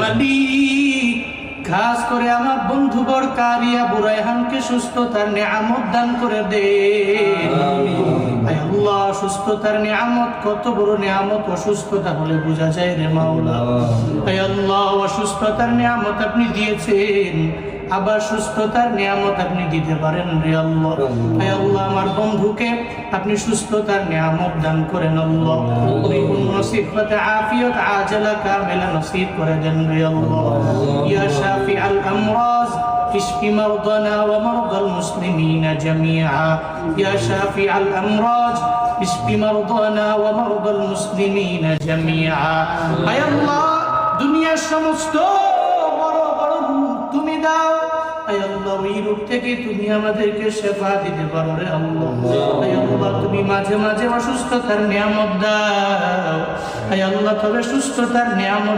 মালিক, খাস করে আমার বন্ধুবর কারিয়া বুরাইহানকে সুস্থতার নিয়ামত দান করে দে। আয় আল্লাহ, সুস্থতার নিয়ামত কত বড় নিয়ামত, অসুস্থতা হলে বোঝা যায় রে মাওলা। আয় আল্লাহ, অসুস্থতার নিয়ামত আপনি দিয়েছেন, আবার সুস্থতার নিয়ামত আপনি দিতে পারেন রে আল্লাহ। আয় আল্লাহ, আমার বন্ধুকে আপনি সুস্থতার নিয়ামত দান করেন আল্লাহ। পরিপূর্ণ সিফাতে আফিয়ত আজলা কামিলা নসিব করে দেন রে আল্লাহ। ইয়া শাফিআল আমরাজ اشف مرضنا ومرضى المسلمين جميعا يا شافع الأمراض اشف مرضنا ومرضى المسلمين جميعا আয় আল্লাহ, দুনিয়ার সমস্ত বড় বড় রোগ তুমি দাও। আয় আল্লাহ, ওই রোগ থেকে তুমি আমাদেরকে শেফা দিতে পারো রে আল্লাহ। আয় আল্লাহ, তুমি মাঝে মাঝে অসুস্থতার নিয়ামত দাও। আয় আল্লাহ, তবে সুস্থতার নিয়ামত